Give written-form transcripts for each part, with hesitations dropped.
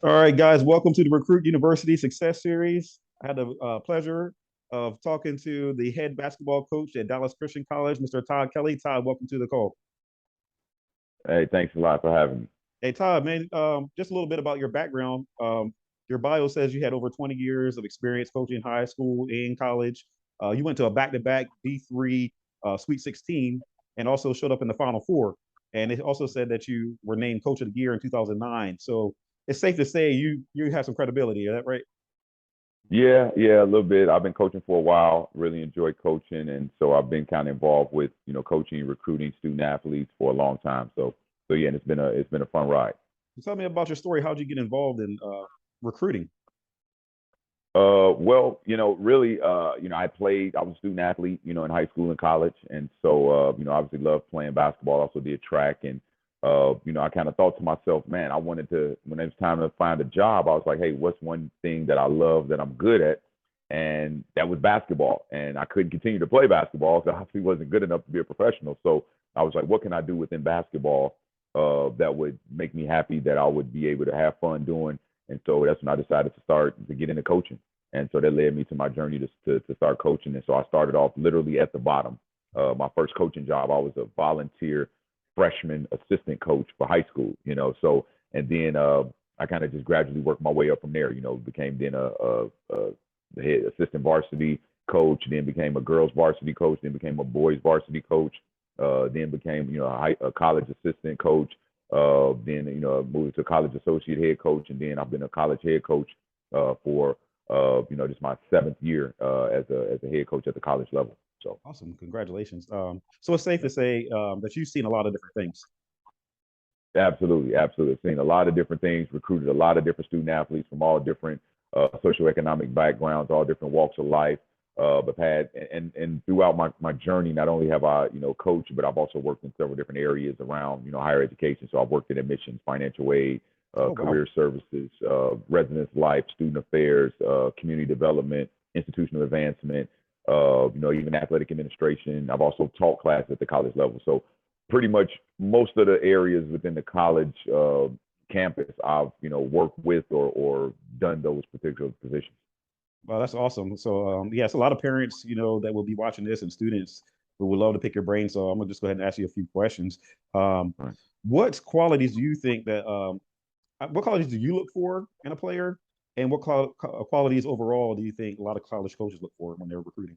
All right, guys, welcome to the Recruit University Success Series. I had the pleasure of talking to the head basketball coach at Dallas Christian College, Mr. Todd Kelly. Todd, welcome to the call. Hey, thanks a lot for having me. Hey, Todd, man, just a little bit about your background. Your bio says you had over 20 years of experience coaching high school and college. You went to a back-to-back D3 Sweet 16 and also showed up in the Final Four. And it also said that you were named Coach of the Year in 2009. So it's safe to say you have some credibility. Is that right? Yeah, a little bit. I've been coaching for a while. Really enjoy coaching, and so I've been kind of involved with coaching, recruiting student athletes for a long time. So yeah, and it's been a fun ride. Tell me about your story. How'd you get involved in recruiting? Well, really, I played. I was a student athlete, in high school and college, and so obviously loved playing basketball. Also did track, and I kind of thought to myself, man, I wanted to. When it was time to find a job, I was like, hey, what's one thing that I love that I'm good at? And that was basketball. And I couldn't continue to play basketball because I obviously wasn't good enough to be a professional. So I was like, what can I do within basketball that would make me happy, that I would be able to have fun doing? And so that's when I decided to start to get into coaching. And so that led me to my journey to start coaching. And so I started off literally at the bottom. My first coaching job, I was a volunteer freshman assistant coach for high school, So, and then I kind of just gradually worked my way up from there, became then the head assistant varsity coach, then became a girls varsity coach, then became a boys varsity coach, then became, a college assistant coach, then, moved to college associate head coach, and then I've been a college head coach for just my seventh year as a head coach at the college level. So Awesome. Congratulations. So it's safe to say that you've seen a lot of different things. absolutely, absolutely. I've seen a lot of different things, recruited a lot of different student athletes from all different socioeconomic backgrounds, all different walks of life. But had and throughout my journey, not only have I coached, but I've also worked in several different areas around higher education. So I've worked in admissions, financial aid, Oh, wow. career services, residence life, student affairs, community development, institutional advancement, even athletic administration. I've also taught class at the college level. So pretty much most of the areas within the college campus, I've worked with or done those particular positions. Well, that's awesome. So, yes, a lot of parents, that will be watching this and students who would love to pick your brain. So, I'm gonna just go ahead and ask you a few questions. Um, Right. what qualities do you think that, what qualities do you look for in a player, and what qualities overall do you think a lot of college coaches look for when they're recruiting?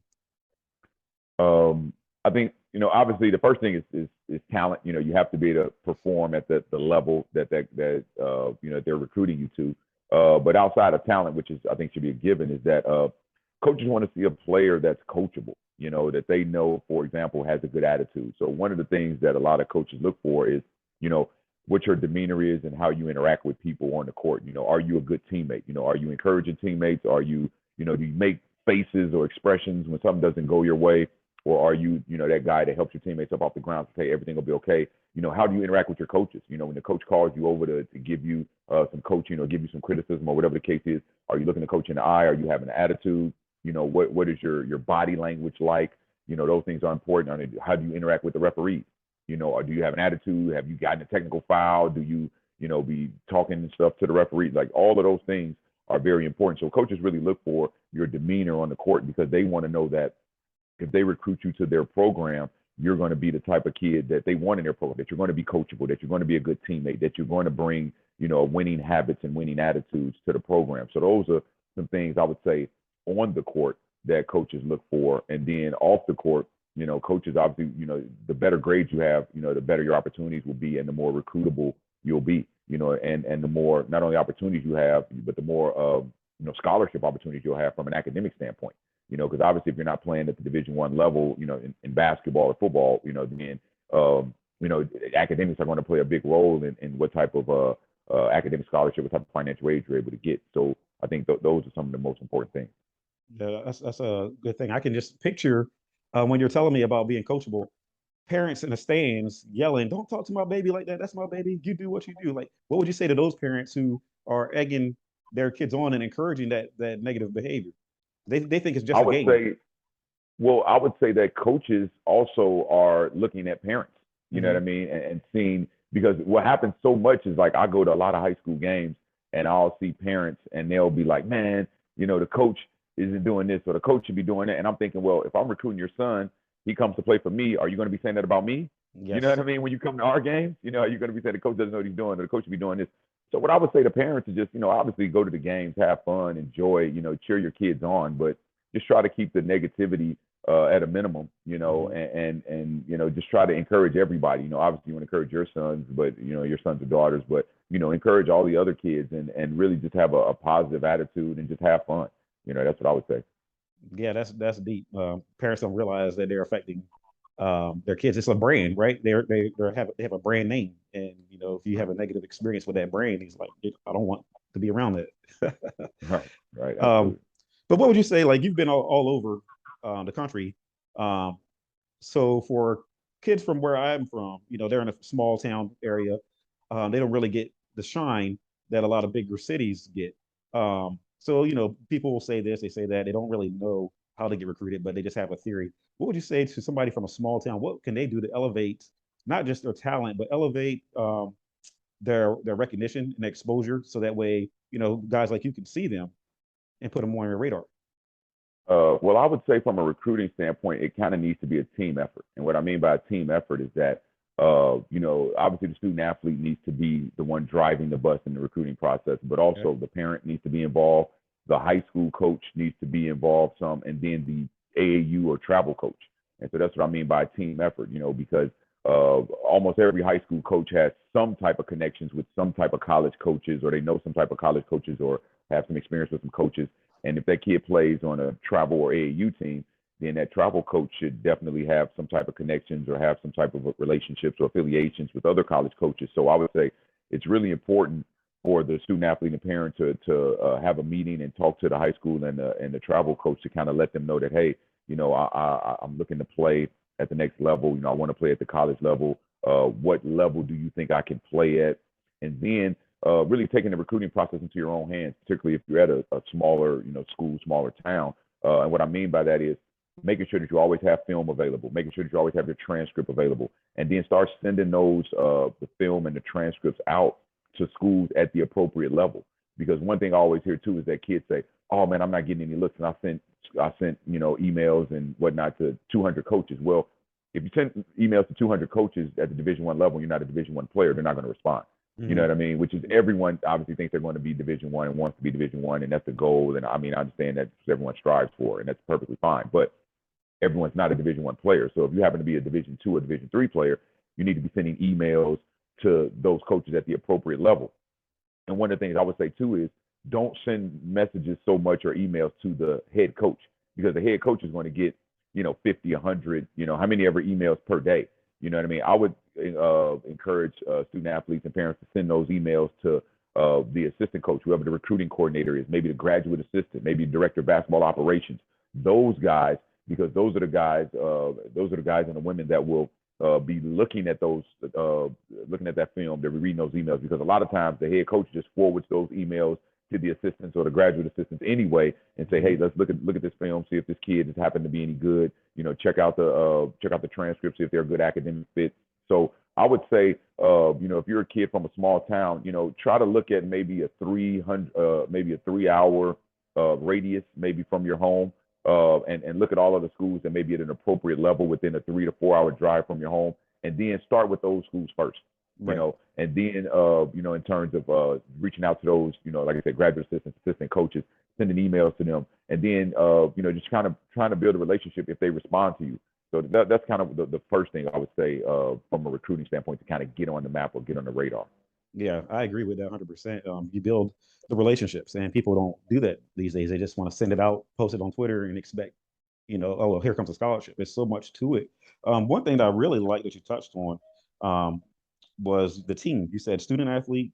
Um, I think obviously the first thing is talent. You have to be able to perform at the level that they're recruiting you to. But outside of talent, which is I think should be a given, is that coaches want to see a player that's coachable. That they know, for example, has a good attitude. So one of the things that a lot of coaches look for is you know what your demeanor is and how you interact with people on the court. Are you a good teammate? Are you encouraging teammates? Are you do you make faces or expressions when something doesn't go your way? Or are you, that guy that helps your teammates up off the ground to say everything will be okay? How do you interact with your coaches? When the coach calls you over to give you some coaching or give you some criticism or whatever the case is, are you looking the coach in the eye? Are you having an attitude? What is your body language like? Those things are important. How do you interact with the referees? Or do you have an attitude? Have you gotten a technical foul? Do you, be talking and stuff to the referees? Like all of those things are very important. So coaches really look for your demeanor on the court because they want to know that if they recruit you to their program, you're going to be the type of kid that they want in their program, that you're going to be coachable, that you're going to be a good teammate, that you're going to bring, winning habits and winning attitudes to the program. So those are some things I would say on the court that coaches look for. And then off the court, coaches obviously, the better grades you have, the better your opportunities will be and the more recruitable you'll be, and the more not only opportunities you have, but the more scholarship opportunities you'll have from an academic standpoint. Because obviously if you're not playing at the Division I level, in basketball or football, then academics are going to play a big role in what type of academic scholarship, what type of financial aid you're able to get. So I think those are some of the most important things. Yeah, that's a good thing. I can just picture when you're telling me about being coachable, parents in the stands yelling, "Don't talk to my baby like that. That's my baby. You do what you do." Like, what would you say to those parents who are egging their kids on and encouraging that negative behavior? They think it's just I a would game. say Well, I would say that coaches also are looking at parents, you know what I Hmm. mean, and seeing because what happens so much is like I go to a lot of high school games and I'll see parents and they'll be like, man, the coach isn't doing this or the coach should be doing it. And I'm thinking, well, if I'm recruiting your son, he comes to play for me. Are you going to be saying that about me? You know what Yes. I mean? When you come to our games, are you going to be saying the coach doesn't know what he's doing or the coach should be doing this? So what I would say to parents is just, obviously go to the games, have fun, enjoy, cheer your kids on, but just try to keep the negativity at a minimum, Mm-hmm. and just try to encourage everybody. Obviously you want to encourage your sons, but your sons or daughters, but encourage all the other kids and really just have a positive attitude and just have fun. That's what I would say. Yeah, that's deep. Parents don't realize that they're affecting their kids. It's a brand, right? They have a brand name, and if you have a negative experience with that brand, he's like, I don't want to be around that. Right, right, um, absolutely. but what would you say? Like you've been all over the country. Um, so for kids from where I'm from, they're in a small town area. They don't really get the shine that a lot of bigger cities get. So people will say this, they say that, they don't really know how to get recruited, but they just have a theory. What would you say to somebody from a small town? What can they do to elevate not just their talent, but elevate their recognition and exposure, so that way guys like you can see them and put them on your radar? Well, I would say from a recruiting standpoint, it kind of needs to be a team effort. And what I mean by a team effort is that, obviously the student athlete needs to be the one driving the bus in the recruiting process, but Okay. also the parent needs to be involved. The high school coach needs to be involved some, and then the AAU or travel coach. And so that's what I mean by a team effort, because almost every high school coach has some type of connections with some type of college coaches, or they know some type of college coaches, or have some experience with some coaches. And if that kid plays on a travel or AAU team, then that travel coach should definitely have some type of connections or have some type of relationships or affiliations with other college coaches. So I would say it's really important for the student athlete and parent to have a meeting and talk to the high school and the travel coach to kind of let them know that, hey, I'm looking to play at the next level. I want to play at the college level. What level do you think I can play at? And then really taking the recruiting process into your own hands, particularly if you're at a smaller, school, smaller town. And what I mean by that is making sure that you always have film available, making sure that you always have your transcript available, and then start sending those the film and the transcripts out to schools at the appropriate level. Because one thing I always hear too is that kids say, "Oh man, I'm not getting any looks," and I sent emails and whatnot to 200 coaches. Well, if you send emails to 200 coaches at the Division I level, you're not a Division I player. They're not going to respond. You know Mm-hmm. what I mean? Which is everyone obviously thinks they're going to be Division I and wants to be Division I, and that's the goal. And I mean, I understand that's what everyone strives for, and that's perfectly fine. But everyone's not a Division I player. So if you happen to be a Division II or Division III player, you need to be sending emails to those coaches at the appropriate level. And one of the things I would say too is don't send messages so much or emails to the head coach, because the head coach is going to get 50, 100, how many ever emails per day. You know what I mean? I would encourage student athletes and parents to send those emails to the assistant coach, whoever the recruiting coordinator is, maybe the graduate assistant, maybe the director of basketball operations. Those guys, because those are the guys and the women that will be looking at looking at that film. They'll be reading those emails, because a lot of times the head coach just forwards those emails to the assistants or the graduate assistants anyway, and say, Mm-hmm. hey, let's look at this film, see if this kid has happened to be any good. Check out the transcripts, see if they're a good academic fit. So I would say, if you're a kid from a small town, try to look at maybe maybe a 3 hour radius, maybe from your home, and look at all of the schools that may be at an appropriate level within a 3 to 4 hour drive from your home, and then start with those schools first. Right. And then in terms of reaching out to those, like I said, graduate assistants, assistant coaches, sending emails to them, and then just kind of trying to build a relationship if they respond to you. So that's kind of the first thing I would say from a recruiting standpoint, to kind of get on the map or get on the radar. Yeah, I agree with that 100%. You build the relationships, and people don't do that these days. They just want to send it out, post it on Twitter, and expect, oh, well, here comes a scholarship. There's so much to it. One thing that I really like that you touched on um, was the team. You said student athlete,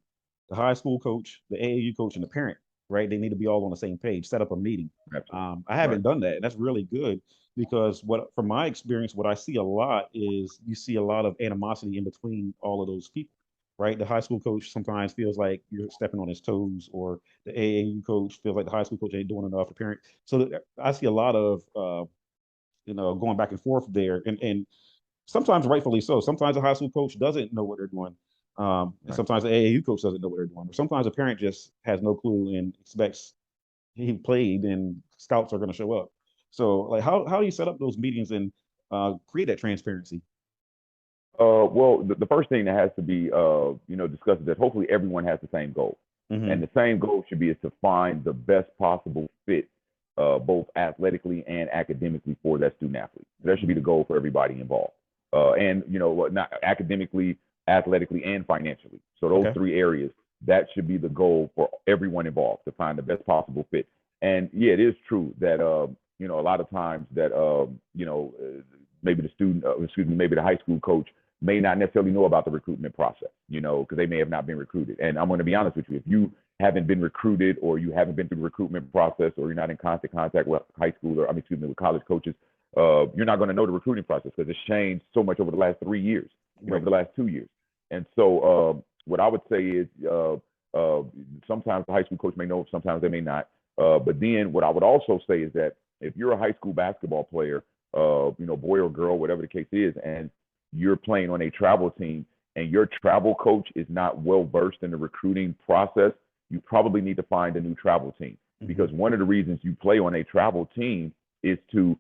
the high school coach, the AAU coach, and the parent, right? They need to be all on the same page, set up a meeting. Absolutely. I Right. haven't done that, and that's really good because from my experience, what I see a lot is you see a lot of animosity in between all of those people, right? The high school coach sometimes feels like you're stepping on his toes, or the AAU coach feels like the high school coach ain't doing enough. The parent, so I see a lot of going back and forth there, and sometimes rightfully so. Sometimes a high school coach doesn't know what they're doing. And Right. sometimes the AAU coach doesn't know what they're doing, or sometimes a parent just has no clue and expects he played and scouts are going to show up. So, like, how do you set up those meetings and create that transparency? Well, the first thing that has to be, discussed is that hopefully everyone has the same goal, and Hmm. the same goal should be is to find the best possible fit, both athletically and academically for that student athlete. So that should be the goal for everybody involved, and not academically, athletically, and financially. So those Okay. three areas that should be the goal for everyone involved to find the best possible fit. And yeah, it is true that a lot of times that maybe the student, excuse me, maybe the high school coach may not necessarily know about the recruitment process, because they may have not been recruited. And I'm going to be honest with you, if you haven't been recruited or you haven't been through the recruitment process or you're not in constant contact with high school or, with college coaches, you're not going to know the recruiting process because it's changed so much over the last 3 years, over Right. the last 2 years. And so what I would say is uh, sometimes the high school coach may know, sometimes they may not. But then what I would also say is that if you're a high school basketball player, boy or girl, whatever the case is, and you're playing on a travel team and your travel coach is not well versed in the recruiting process, you probably need to find a new travel team. Hmm. Because one of the reasons you play on a travel team is to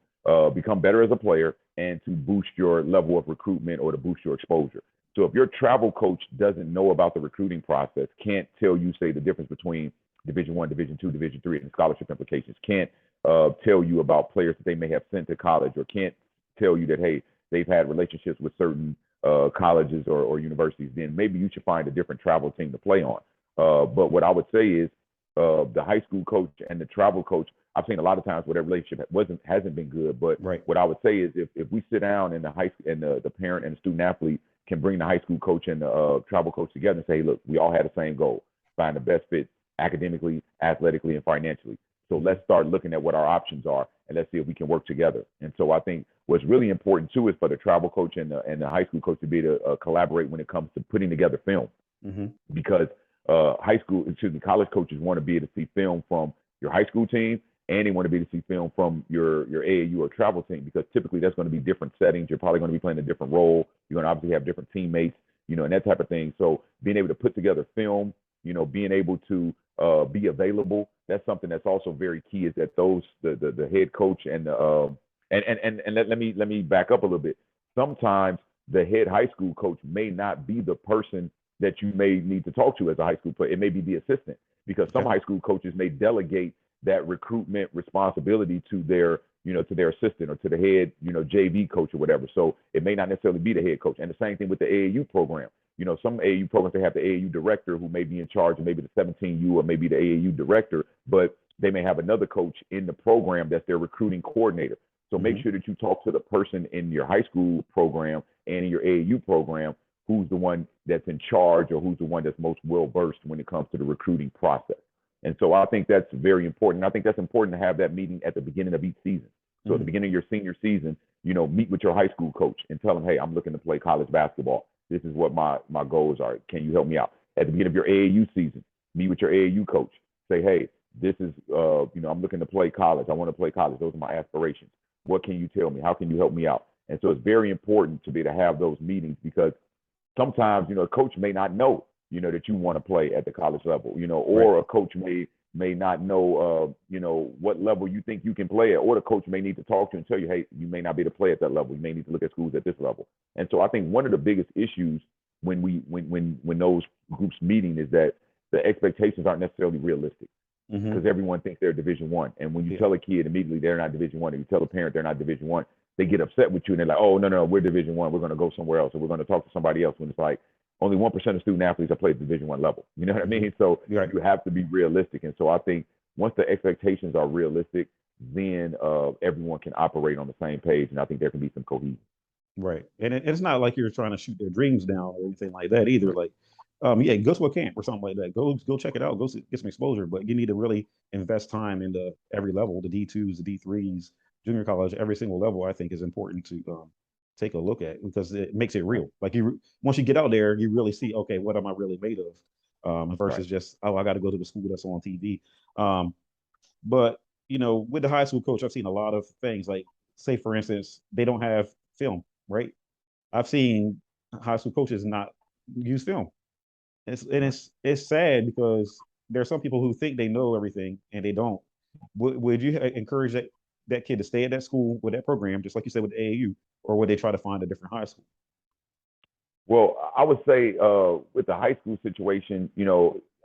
become better as a player and to boost your level of recruitment or to boost your exposure. So if your travel coach doesn't know about the recruiting process, can't tell you, say, the difference between Division 1, Division 2, Division 3, and scholarship implications, can't tell you about players that they may have sent to college, or can't tell you that, hey, they've had relationships with certain colleges or universities, then maybe you should find a different travel team to play on. But what I would say is the high school coach and the travel coach, I've seen a lot of times where that relationship hasn't been good. But Right. what I would say is if we sit down and the parent and the student athlete can bring the high school coach and the travel coach together and say, hey, look, we all had the same goal, find the best fit academically, athletically, and financially. So Hmm. let's start looking at what our options are and let's see if we can work together. And so I think what's really important too is for the travel coach and the high school coach to be to collaborate when it comes to putting together film, Hmm. because college coaches want to be able to see film from your high school team and they want to be able to see film from your AAU or travel team, because typically that's going to be different settings. You're probably going to be playing a different role. You're going to obviously have different teammates, and that type of thing. So being able to put together film, being able to be available, that's something that's also very key. Is that the head coach and the let me back up a little bit. Sometimes the head high school coach may not be the person that you may need to talk to as a high school player. It may be the assistant, because some Okay. high school coaches may delegate that recruitment responsibility to their assistant or to the head, JV coach or whatever. So it may not necessarily be the head coach. And the same thing with the AAU program. Some AAU programs, they have the AAU director who may be in charge of maybe the 17U or maybe the AAU director, but they may have another coach in the program that's their recruiting coordinator. So make Hmm. sure that you talk to the person in your high school program and in your AAU program who's the one that's in charge or who's the one that's most well versed when it comes to the recruiting process. And so I think that's very important. I think that's important to have that meeting at the beginning of each season. So at the Hmm. beginning of your senior season, meet with your high school coach and tell them, hey, I'm looking to play college basketball. This is what my goals are. Can you help me out? At the beginning of your AAU season, meet with your AAU coach. Say, hey, this is, I'm looking to play college. I want to play college. Those are my aspirations. What can you tell me? How can you help me out? And so it's very important to be to have those meetings, because sometimes a coach may not know that you want to play at the college level, Right. or a coach may not know what level you think you can play at, or the coach may need to talk to you and tell you, hey, you may not be able to play at that level. You may need to look at schools at this level. And so I think one of the biggest issues when those groups meeting is that the expectations aren't necessarily realistic, Hmm. because everyone thinks they're Division 1. And when you Yeah. tell a kid immediately they're not Division 1, and you tell a parent they're not Division 1, they get upset with you and they're like, oh, no, no, we're Division 1. We're going to go somewhere else, or we're going to talk to somebody else. When it's like only 1% of student athletes have played Division 1 level. You know what I Hmm. mean? So Right. you have to be realistic. And so I think once the expectations are realistic, then everyone can operate on the same page, and I think there can be some cohesion. Right. And it's not like you're trying to shoot their dreams down or anything like that either. Right. Like, yeah, go to a camp or something like that. Go check it out. Get some exposure. But you need to really invest time into every level, the D2s, the D3s, junior college, every single level. I think is important to take a look at because it makes it Right. real. Like once you get out there, you really see, okay, what am I really made of? Versus Right. just, oh, I got to go to the school that's on TV. Um, but with the high school coach, I've seen a lot of things. Like, say for instance, they don't have film, right? I've seen high school coaches not use film. It's sad because there are some people who think they know everything and they don't. Would you encourage that kid to stay at that school with that program, just like you said with the AAU, or would they try to find a different high school? Well, I would say with the high school situation,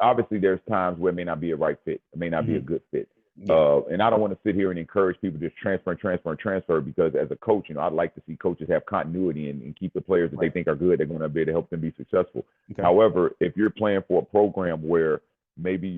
obviously there's times where it may not be a right fit, it may not be a Hmm. good fit. Yeah. And I don't want to sit here and encourage people to just transfer and transfer and transfer because as a coach, I'd like to see coaches have continuity and keep the players that they Right. think are good, they're going to be able to help them be successful. Okay. However, if you're playing for a program where maybe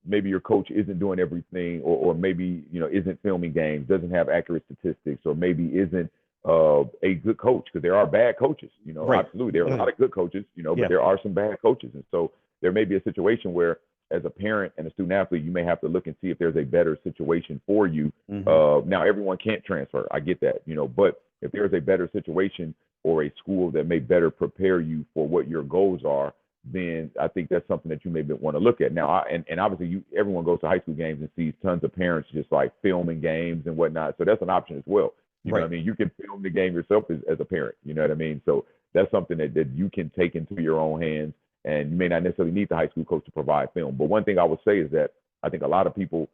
maybe your coach isn't doing everything or maybe, isn't filming games, doesn't have accurate statistics, or maybe isn't a good coach because there are bad coaches. Right. Absolutely, there are a lot of good coaches. But Yeah. there are some bad coaches, and so there may be a situation where, as a parent and a student athlete, you may have to look and see if there's a better situation for you. Hmm. Now, everyone can't transfer. I get that, but if there's a better situation or a school that may better prepare you for what your goals are, then I think that's something that you may want to look at. Now, and obviously, everyone goes to high school games and sees tons of parents just like filming games and whatnot. So that's an option as well. You know what Right. I mean? You can film the game yourself as a parent. You know what I mean? So that's something that you can take into your own hands. And you may not necessarily need the high school coach to provide film. But one thing I would say is that I think a lot of people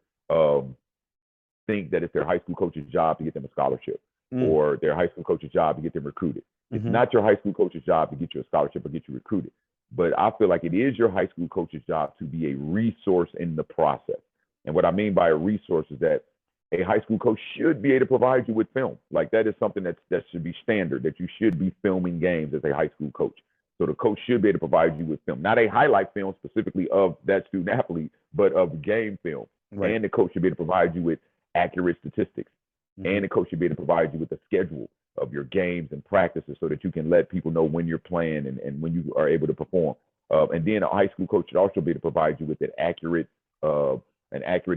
think that it's their high school coach's job to get them a scholarship Mm. or their high school coach's job to get them recruited. It's Hmm. not your high school coach's job to get you a scholarship or get you recruited. But I feel like it is your high school coach's job to be a resource in the process. And what I mean by a resource is that a high school coach should be able to provide you with film. Like that is something that should be standard, that you should be filming games as a high school coach. So the coach should be able to provide you with film, not a highlight film specifically of that student athlete, but of game film. Right. And the coach should be able to provide you with accurate statistics. Hmm. And the coach should be able to provide you with a schedule of your games and practices so that you can let people know when you're playing and when you are able to perform. And then a high school coach should also be able to provide you with an accurate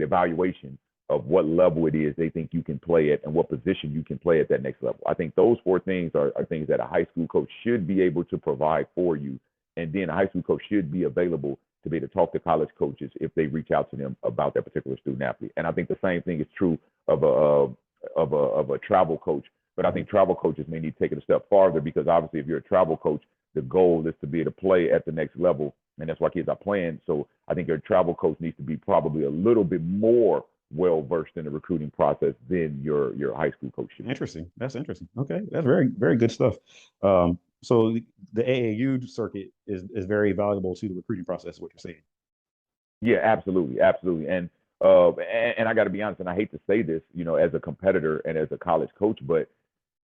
evaluation of what level it is they think you can play at and what position you can play at that next level. I think those four things are things that a high school coach should be able to provide for you. And then a high school coach should be available to be able to talk to college coaches if they reach out to them about that particular student athlete. And I think the same thing is true of a travel coach. But I Hmm. think travel coaches may need to take it a step farther because obviously if you're a travel coach, the goal is to be able to play at the next level. And that's why kids are playing. So I think your travel coach needs to be probably a little bit more well versed in the recruiting process than your high school coach should be. Interesting. That's interesting. Okay, that's very good stuff. So the AAU circuit is very valuable to the recruiting process. What you're saying. Yeah, absolutely, absolutely. And I got to be honest, and I hate to say this, as a competitor and as a college coach, but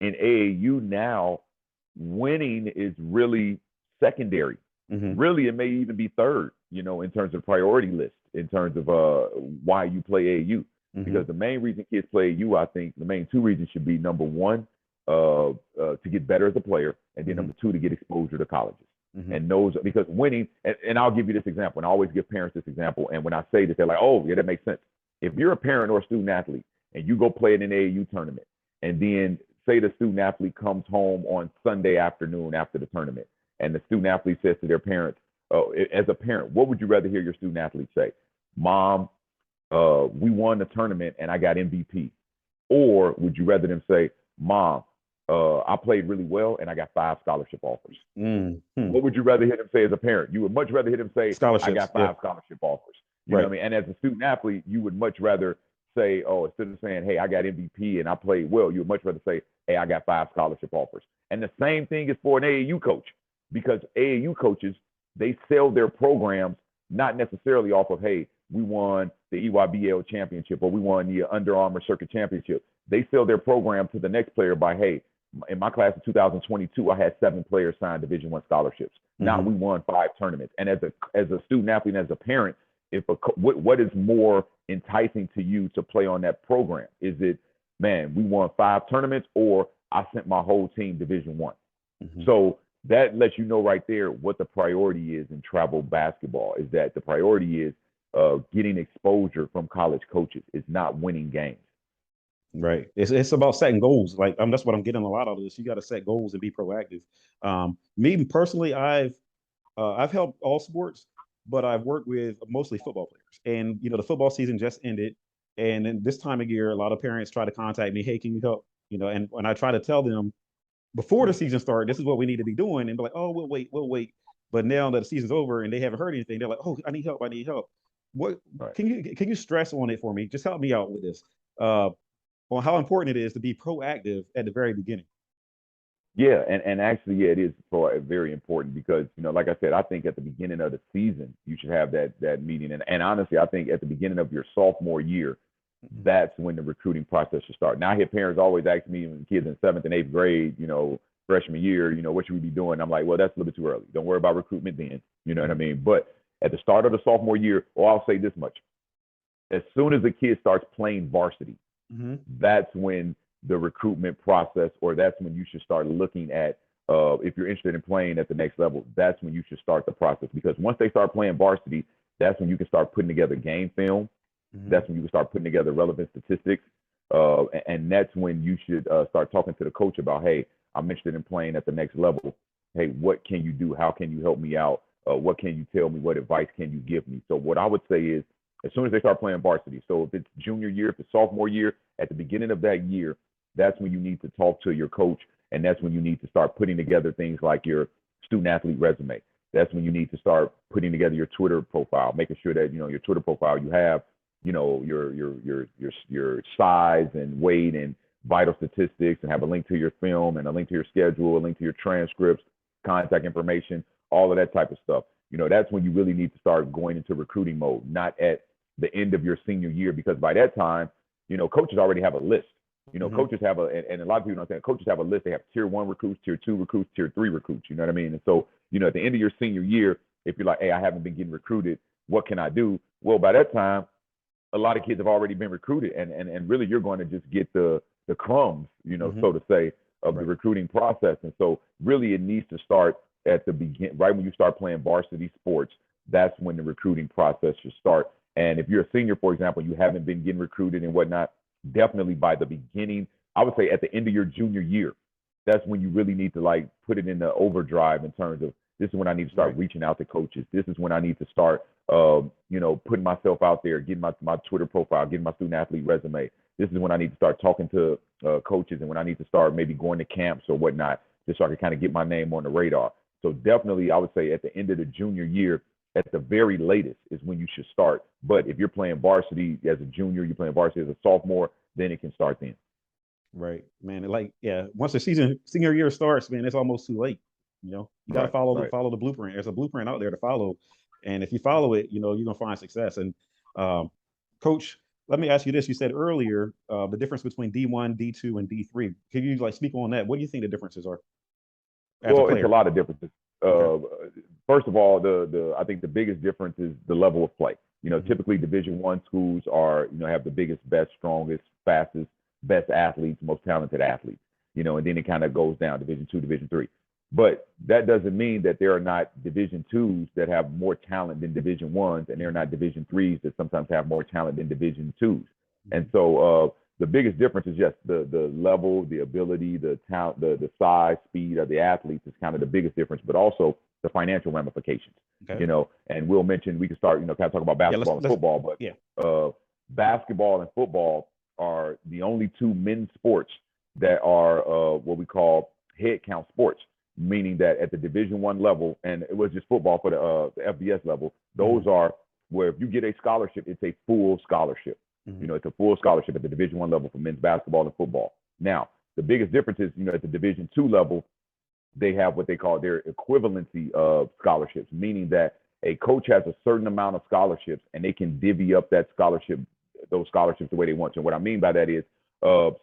in AAU now, winning is really secondary. Hmm. Really, it may even be third, in terms of priority list, in terms of why you play AAU. Hmm. Because the main reason kids play AAU, I think the main two reasons should be number one, to get better as a player, and then Hmm. number two, to get exposure to colleges. Hmm. And those, because winning, and I'll give you this example, and I always give parents this example. And when I say this, they're like, oh, yeah, that makes sense. If you're a parent or a student athlete and you go play in an AAU tournament, and then say the student athlete comes home on Sunday afternoon after the tournament, and the student athlete says to their parents, as a parent, what would you rather hear your student athlete say? Mom, we won the tournament and I got MVP. Or would you rather them say, Mom, I played really well and I got 5 scholarship offers? Hmm. What would you rather hear them say as a parent? You would much rather hear them say, I Scholarships. got Yeah. 5 scholarship offers. You know Right. what I mean? And as a student athlete, you would much rather say, oh, instead of saying, hey, I got MVP and I played well, you would much rather say, hey, I got 5 scholarship offers. And the same thing is for an AAU coach, because AAU coaches, they sell their programs not necessarily off of, hey, we won the EYBL championship or we won the Under Armour Circuit championship. They sell their program to the next player by, hey, in my class of 2022, I had 7 players sign Division I scholarships. Now Hmm. we won 5 tournaments. And as a student athlete and as a parent, what is more enticing to you to play on that program? Is it, man, we won 5 tournaments, or I sent my whole team Division I? Hmm. So that lets you know right there what the priority is in travel basketball. Is that the priority is getting exposure from college coaches. It's not winning games. Right. It's about setting goals. Like that's what I'm getting a lot out of this. You got to set goals and be proactive. Me personally, I've helped all sports, but I've worked with mostly football players. And the football season just ended, and then this time of year, a lot of parents try to contact me. Hey, can you help? And when I try to tell them before the season started, this is what we need to be doing, and be like, oh, we'll wait. But now that the season's over and they haven't heard anything, they're like, "Oh, I need help. I need help." What Right. can you stress on it for me? Just help me out with this. Uh, on how important it is to be proactive at the very beginning. Yeah, and actually, yeah, it is for very important because like I said, I think at the beginning of the season you should have that meeting, and honestly, I think at the beginning of your sophomore year, that's when the recruiting process should start. Now, I hear parents always ask me when kids in seventh and eighth grade, freshman year, what should we be doing? I'm like, well, that's a little bit too early. Don't worry about recruitment then. You know what I mean? But at the start of the sophomore year, or I'll say this much: as soon as the kid starts playing varsity, Mm-hmm. that's when the recruitment process, or that's when you should start looking at if you're interested in playing at the next level, that's when you should start the process. Because once they start playing varsity, that's when you can start putting together game film. Mm-hmm. That's when you can start putting together relevant statistics. And that's when you should start talking to the coach about, hey, I'm interested in playing at the next level. Hey, what can you do? How can you help me out? What can you tell me? What advice can you give me? So what I would say is, as soon as they start playing varsity, so if it's junior year, if it's sophomore year, at the beginning of that year, that's when you need to talk to your coach, and that's when you need to start putting together things like your student athlete resume. That's when you need to start putting together your Twitter profile, making sure that your Twitter profile you have your size and weight and vital statistics, and have a link to your film and a link to your schedule, a link to your transcripts, contact information, all of that type of stuff. That's when you really need to start going into recruiting mode, not at the end of your senior year, because by that time, coaches already have a list. Mm-hmm. Coaches have and a lot of people don't understand, coaches have a list. They have tier 1 recruits, tier 2 recruits, tier 3 recruits. You know what I mean? And so, at the end of your senior year, if you're like, hey, I haven't been getting recruited, what can I do? Well, by that time, a lot of kids have already been recruited, and really you're going to just get the crumbs, Mm-hmm. so to say, of Right. the recruiting process. And so really it needs to start at the begin, right when you start playing varsity sports. That's when the recruiting process should start. And if you're a senior, for example, you haven't been getting recruited and whatnot, definitely by the beginning, I would say at the end of your junior year, that's when you really need to like put it in the overdrive in terms of, this is when I need to start Right. reaching out to coaches. This is when I need to start, putting myself out there, getting my Twitter profile, getting my student athlete resume. This is when I need to start talking to coaches, and when I need to start maybe going to camps or whatnot, just so I can kind of get my name on the radar. So definitely, I would say at the end of the junior year, at the very latest, is when you should start. But if you're playing varsity as a junior, you're playing varsity as a sophomore, then it can start then. Right, man. Like, yeah, once the senior year starts, man, it's almost too late. You got to Right, follow the right. follow the blueprint. There's a blueprint out there to follow, and if you follow it, you're gonna find success. And um, coach, let me ask you this: you said earlier the difference between D1, D2, and D3. Can you like speak on that? What do you think the differences are as a Well, it's a player? lot of differences. Okay. Uh, First of all, the I think the biggest difference is the level of play. Hmm. Typically Division 1 schools are have the biggest, best, strongest, fastest, best athletes, most talented athletes. And then it kind of goes down Division 2, Division 3. But that doesn't mean that there are not Division 2s that have more talent than Division 1s, and there are not Division 3s that sometimes have more talent than Division 2s. And Hmm. so the biggest difference is just the level, the ability, the talent, the size, speed of the athletes is kind of the biggest difference, but also the financial ramifications. Okay. And we'll mention, we can start, kind of talk about Yeah. basketball and Let's. football, but Yeah. basketball and football are the only two men's sports that are what we call head count sports, meaning that at the Division 1 level, and it was just football for the FBS level, Hmm. those are where if you get a scholarship, it's a full scholarship. Hmm. It's a full scholarship at the Division 1 level for men's basketball and football. Now, the biggest difference is, at the Division 2 level, they have what they call their equivalency of scholarships, meaning that a coach has a certain amount of scholarships and they can divvy up those scholarships the way they want to. And what I mean by that is,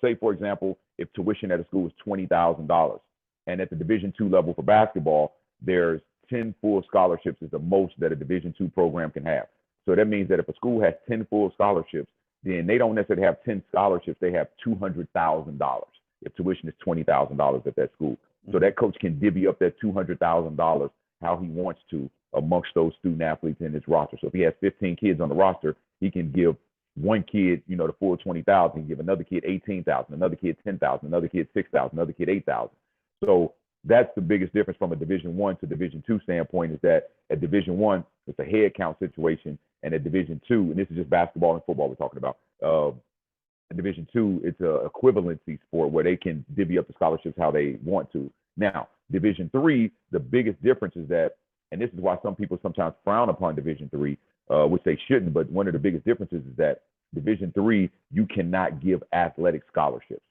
say, for example, if tuition at a school is $20,000, and at the Division 2 level for basketball, there's 10 full scholarships is the most that a Division 2 program can have. So that means that if a school has 10 full scholarships, then they don't necessarily have 10 scholarships, they have $200,000 if tuition is $20,000 at that school. So Hmm. that coach can divvy up that $200,000 how he wants to amongst those student athletes in his roster. So if he has 15 kids on the roster, he can give one kid, the full 20,000. He can give another kid 18,000, another kid 10,000, another kid 6,000, another kid 8,000. So that's the biggest difference from a Division 1 to Division 2 standpoint, is that at Division 1 it's a head count situation, and at Division 2, and this is just basketball and football we're talking about. Division 2, it's a equivalency sport where they can divvy up the scholarships how they want to. Now, Division 3, the biggest difference is that And this is why some people sometimes frown upon Division III, which they shouldn't. But one of the biggest differences is that Division III, you cannot give athletic scholarships.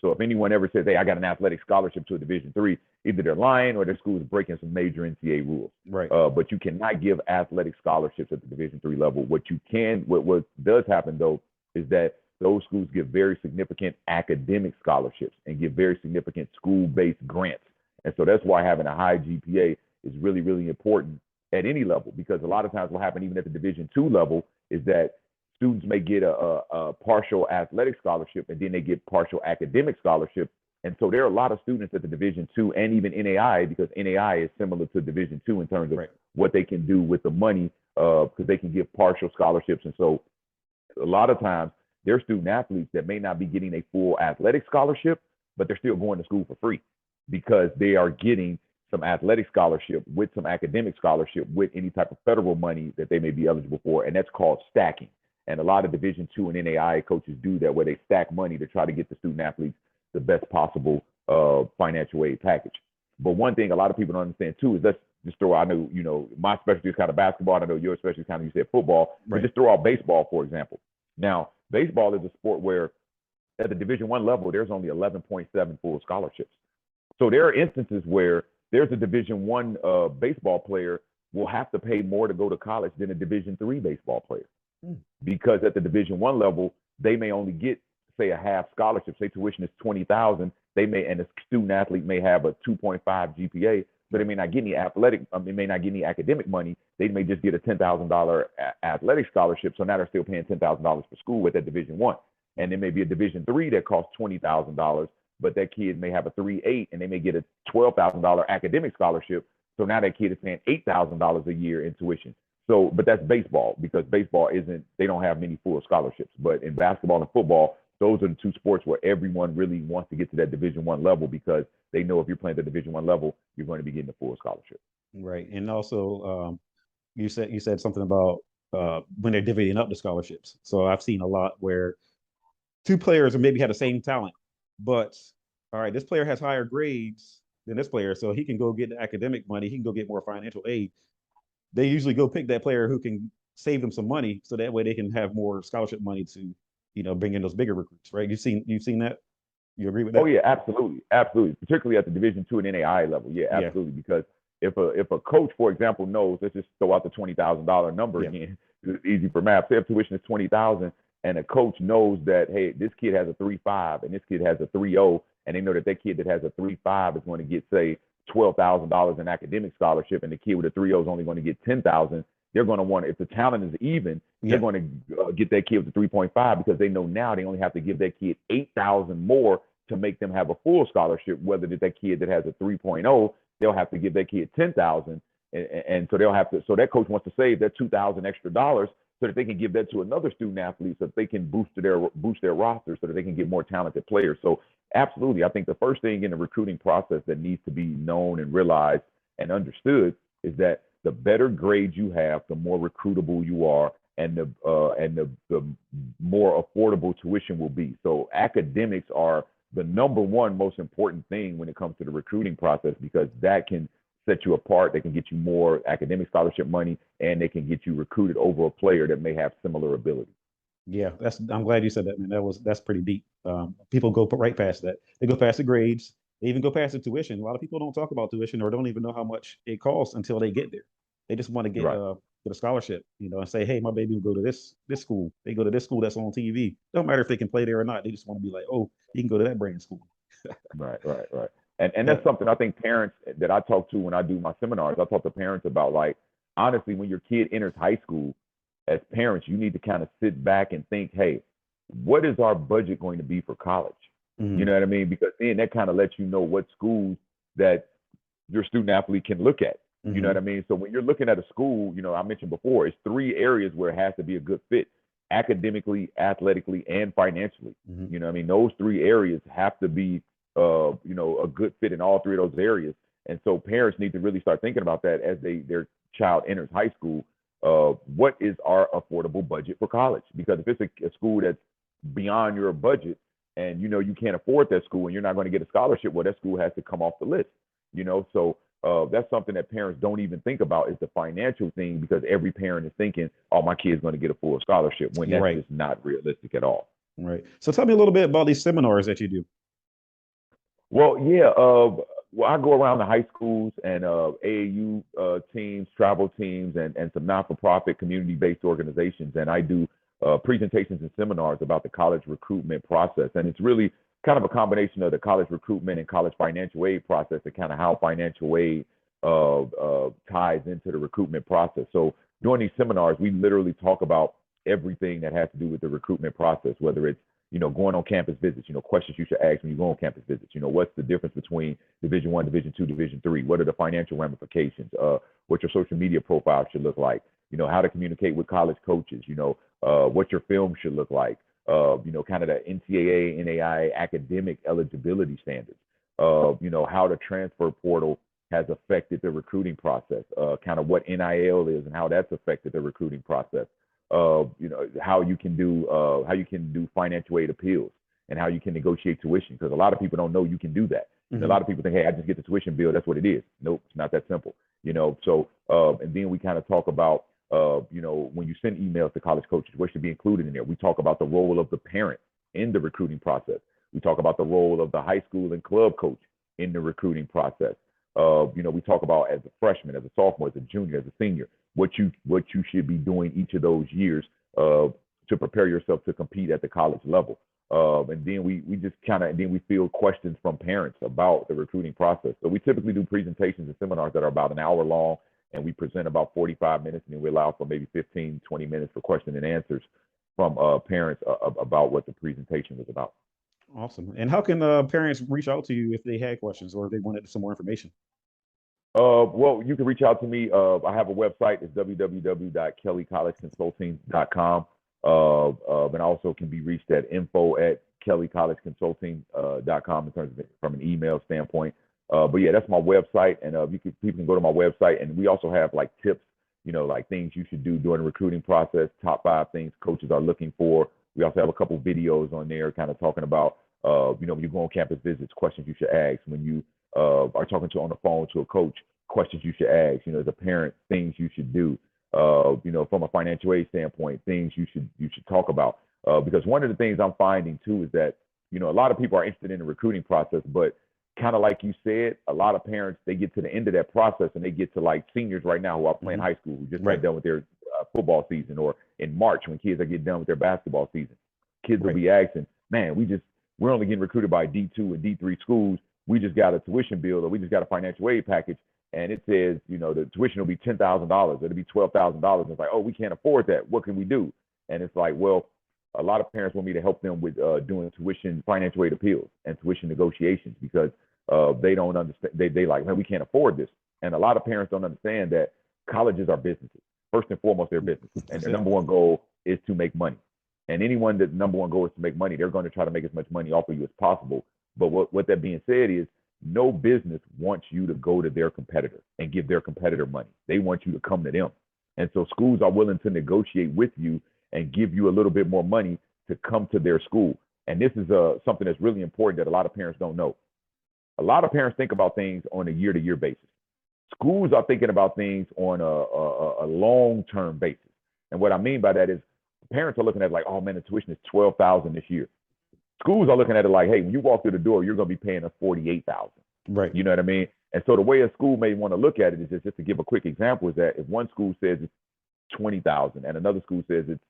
So if anyone ever says, "Hey, I got an athletic scholarship to a Division III," either they're lying or their school is breaking some major NCAA rules. Right. But you cannot give athletic scholarships at the Division III level. What does happen though, is that those schools give very significant academic scholarships and give very significant school-based grants. And so that's why having a high GPA is really, really important at any level, because a lot of times what happens even at the Division II level is that students may get a partial athletic scholarship and then they get partial academic scholarship. And so there are a lot of students at the Division II and even NAI, because NAI is similar to Division II in terms of Right. what they can do with the money, because they can give partial scholarships. And so a lot of times there are student athletes that may not be getting a full athletic scholarship, but they're still going to school for free because they are getting some athletic scholarship with some academic scholarship with any type of federal money that they may be eligible for. And that's called stacking. And a lot of Division II and NAIA coaches do that, where they stack money to try to get the student athletes the best possible financial aid package. But one thing a lot of people don't understand too is, let's just throw, I know, my specialty is kind of basketball. I know your specialty is kind of, you said football, but Right. just throw out baseball, for example. Now, baseball is a sport where at the Division I level, there's only 11.7 full scholarships. So there are instances where there's a Division I baseball player will have to pay more to go to college than a Division III baseball player. Because at the Division I level, they may only get, say, a half scholarship. Say tuition is $20,000. They may, and the student athlete may have a 2.5 GPA, but they may not get any they may not get any academic money. They may just get a $10,000 athletic scholarship. So now they're still paying $10,000 for school with that Division I. And there may be a Division III that costs $20,000, but that kid may have a 3.8 and they may get a $12,000 academic scholarship. So now that kid is paying $8,000 a year in tuition. So, but that's baseball, because baseball they don't have many full scholarships. But in basketball and football, those are the two sports where everyone really wants to get to that Division I level, because they know if you're playing at the Division I level, you're going to be getting a full scholarship. Right. And also, you said something about when they're divvying up the scholarships. So I've seen a lot where two players or maybe have the same talent, but all right, this player has higher grades than this player, so he can go get the academic money. He can go get more financial aid. They usually go pick that player who can save them some money, so that way they can have more scholarship money to, bring in those bigger recruits. Right? You've seen that. You agree with Oh that? yeah, absolutely, absolutely. Particularly at the Division II and NAI level, yeah, Yeah. absolutely. Because if a coach, for example, knows, let's just throw out the $20,000 number Yeah. again. It's easy for math. Say if tuition is $20,000, and a coach knows that, hey, this kid has a 3.5 and this kid has a 3.0, and they know that kid that has a 3.5 is going to get, say, $12,000 in academic scholarship, and the kid with a 3.0 is only going to get 10,000. They're going to want, if the talent is even, Yeah. they're going to get that kid with the 3.5, because they know now they only have to give that kid 8,000 more to make them have a full scholarship. Whether that kid that has a 3.0, they'll have to give that kid 10,000, and so they'll have to. So that coach wants to save that 2,000 extra dollars so that they can give that to another student athlete, so that they can boost their roster, so that they can get more talented players. So absolutely, I think the first thing in the recruiting process that needs to be known and realized and understood is that the better grades you have, the more recruitable you are, and the more affordable tuition will be. So academics are the number one most important thing when it comes to the recruiting process, because that can set you apart. They can get you more academic scholarship money, and they can get you recruited over a player that may have similar ability. Yeah, I'm glad you said that, man. That's pretty deep. People go right past that. They go past the grades. They even go past the tuition. A lot of people don't talk about tuition or don't even know how much it costs until they get there. They just want to Right. get a scholarship, and say, hey, my baby will go to this school. They go to this school that's on TV. Don't matter if they can play there or not. They just want to be like, oh, you can go to that brand school. Right. And Yeah. that's something I think parents that I talk to when I do my seminars, I talk to parents about, like, honestly, when your kid enters high school, as parents, you need to kind of sit back and think, hey, what is our budget going to be for college? Mhm. You know what I mean? Because then that kind of lets you know what schools that your student athlete can look at. You know what I mean? So when you're looking at a school, I mentioned before, it's 3 areas where it has to be a good fit: academically, athletically, and financially. Mhm. You know what I mean? Those 3 areas have to be, a good fit in all 3 of those areas. And so parents need to really start thinking about that as their child enters high school. What is our affordable budget for college? Because if it's a school that's beyond your budget, and you can't afford that school, and you're not going to get a scholarship, well, that school has to come off the list. So That's something that parents don't even think about is the financial thing, because every parent is thinking, oh, my kid's going to get a full scholarship, when You're that's right. just not realistic at all. Right. So tell me a little bit about these seminars that you do. Well, yeah. Well, I go around the high schools and AAU teams, travel teams, and some not-for-profit community-based organizations, and I do presentations and seminars about the college recruitment process. And it's really kind of a combination of the college recruitment and college financial aid process, and kind of how financial aid ties into the recruitment process. So during these seminars, we literally talk about everything that has to do with the recruitment process, whether it's going on campus visits, questions you should ask when you go on campus visits. What's the difference between Division One, Division Two, Division Three? What are the financial ramifications? What your social media profile should look like? How to communicate with college coaches. What your film should look like. Kind of the NCAA, NAIA academic eligibility standards. How the transfer portal has affected the recruiting process. Kind of what NIL is and how that's affected the recruiting process. How you can do financial aid appeals and how you can negotiate tuition, because a lot of people don't know you can do that. A lot of people think, hey, I just get the tuition bill, that's what it is. Nope, it's not that simple. So and then we kind of talk about when you send emails to college coaches, what should be included in there. We talk about the role of the parent in the recruiting process. We talk about the role of the high school and club coach in the recruiting process. We talk about, as a freshman, as a sophomore, as a junior, as a senior, what you should be doing each of those years to prepare yourself to compete at the college level. And then we just we field questions from parents about the recruiting process. So we typically do presentations and seminars that are about an hour long, and we present about 45 minutes, and then we allow for maybe 15, 20 minutes for question and answers from parents about what the presentation was about. Awesome. And how can parents reach out to you if they had questions or if they wanted some more information? Well, you can reach out to me. I have a website. It's www.kellycollegeconsulting.com. And also can be reached at info@kellycollegeconsulting.com in terms of from an email standpoint. But yeah, that's my website, and people can go to my website, and we also have like tips, like things you should do during the recruiting process, top 5 things coaches are looking for. We also have a couple videos on there, kind of talking about, when you go on campus visits, questions you should ask when you are talking on the phone to a coach, questions you should ask, as a parent, things you should do, from a financial aid standpoint, things you should talk about. Because one of the things I'm finding too is that, a lot of people are interested in the recruiting process, but kind of like you said, a lot of parents, they get to the end of that process and they get to like seniors right now who are playing high school, who just got done with their football season, or in March when kids are getting done with their basketball season. Kids will be asking, man, we're only getting recruited by D2 and D3 schools. We just got a tuition bill, or we just got a financial aid package, and it says, the tuition will be $10,000, it'll be $12,000. It's like, oh, we can't afford that. What can we do? And it's like, well, a lot of parents want me to help them with doing tuition, financial aid appeals, and tuition negotiations, because they don't understand. They like, man, we can't afford this. And a lot of parents don't understand that colleges are businesses. First and foremost, they're businesses, and their number one goal is to make money. And anyone that number one goal is to make money, they're going to try to make as much money off of you as possible. But what that being said is, no business wants you to go to their competitor and give their competitor money. They want you to come to them. And so schools are willing to negotiate with you and give you a little bit more money to come to their school. And this is something that's really important that a lot of parents don't know. A lot of parents think about things on a year-to-year basis. Schools are thinking about things on a long-term basis. And what I mean by that is, parents are looking at like, oh man, the tuition is $12,000 this year. Schools are looking at it like, hey, when you walk through the door, you're going to be paying us $48,000. Right. You know what I mean? And so the way a school may want to look at it is just to give a quick example, is that if one school says it's $20,000 and another school says it's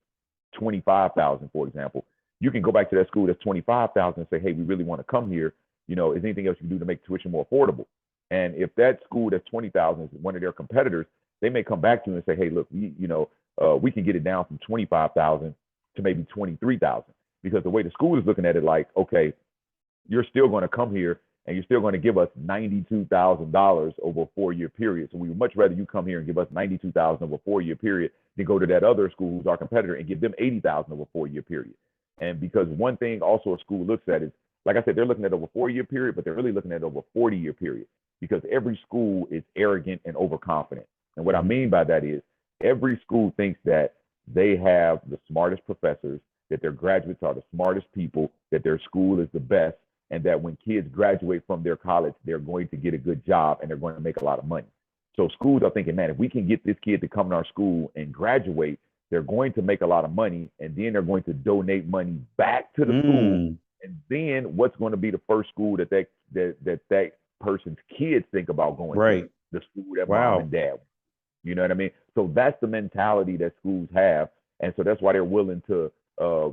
$25,000, for example, you can go back to that school that's $25,000 and say, hey, we really want to come here. Is anything else you can do to make tuition more affordable? And if that school that's $20,000 is one of their competitors, they may come back to you and say, hey, look, we can get it down from $25,000 to maybe $23,000, because the way the school is looking at it, like, okay, you're still going to come here and you're still going to give us $92,000 over a 4-year period. So we would much rather you come here and give us $92,000 over a 4-year period than go to that other school who's our competitor and give them $80,000 over a 4-year period. And because one thing also a school looks at is, like I said, they're looking at over a 4-year period, but they're really looking at over a 40-year period, because every school is arrogant and overconfident. And what I mean by that is, every school thinks that they have the smartest professors, that their graduates are the smartest people, that their school is the best, and that when kids graduate from their college, they're going to get a good job and they're going to make a lot of money. So schools are thinking, man, if we can get this kid to come to our school and graduate, they're going to make a lot of money, and then they're going to donate money back to the school. Mm, And then what's going to be the first school that person's kids think about going to? right. The school that mom Wow. and dad. You know what I mean? So that's the mentality that schools have, and so that's why they're willing to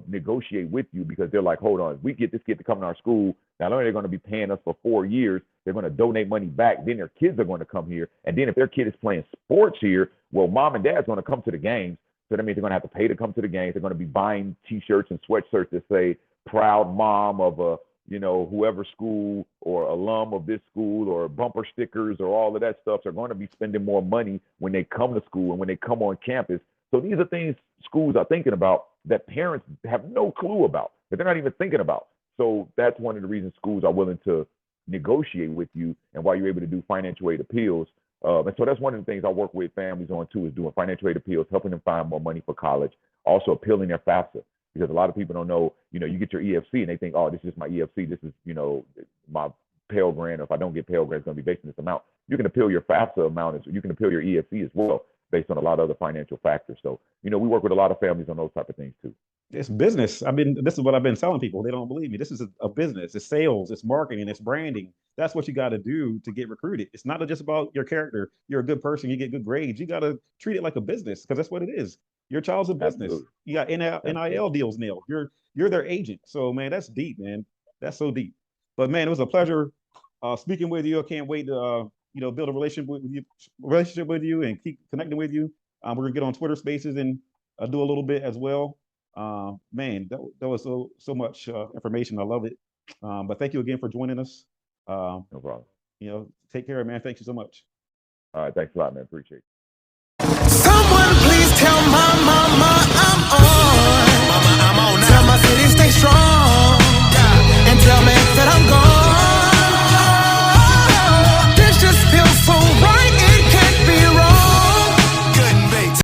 negotiate with you, because they're like, hold on, we get this kid to come to our school. Not only are they going to be paying us for 4 years, they're going to donate money back. Then their kids are going to come here, and then if their kid is playing sports here, well, mom and dad's going to come to the games. So that means they're going to have to pay to come to the games. They're going to be buying T-shirts and sweatshirts that say "Proud Mom of a whoever school," or alum of this school, or bumper stickers, or all of that stuff. They're going to be spending more money when they come to school and when they come on campus. So these are things schools are thinking about that parents have no clue about, that they're not even thinking about. So that's one of the reasons schools are willing to negotiate with you, and why you're able to do financial aid appeals. And so that's one of the things I work with families on too, is doing financial aid appeals, helping them find more money for college, also appealing their FAFSA. Because a lot of people don't know, you get your EFC and they think, oh, this is my EFC. This is, my Pell Grant. Or if I don't get Pell Grant, it's going to be based on this amount. You can appeal your FAFSA amount. You can appeal your EFC as well, based on a lot of other financial factors. So, we work with a lot of families on those type of things too. It's business. I mean, this is what I've been telling people. They don't believe me. This is a business. It's sales. It's marketing. It's branding. That's what you got to do to get recruited. It's not just about your character. You're a good person. You get good grades. You got to treat it like a business, because that's what it is. Your child's a business. Absolutely. You got Absolutely. NIL deals nailed. You're their agent. So man, that's deep, man. That's so deep. But man, it was a pleasure speaking with you. I can't wait to build a relationship with you, and keep connecting with you. We're gonna get on Twitter Spaces and do a little bit as well. Man, that was so much information. I love it. But thank you again for joining us. Um, No problem. Take care, man. Thank you so much. All right. Thanks a lot, man. Appreciate it. Someone please tell my mama.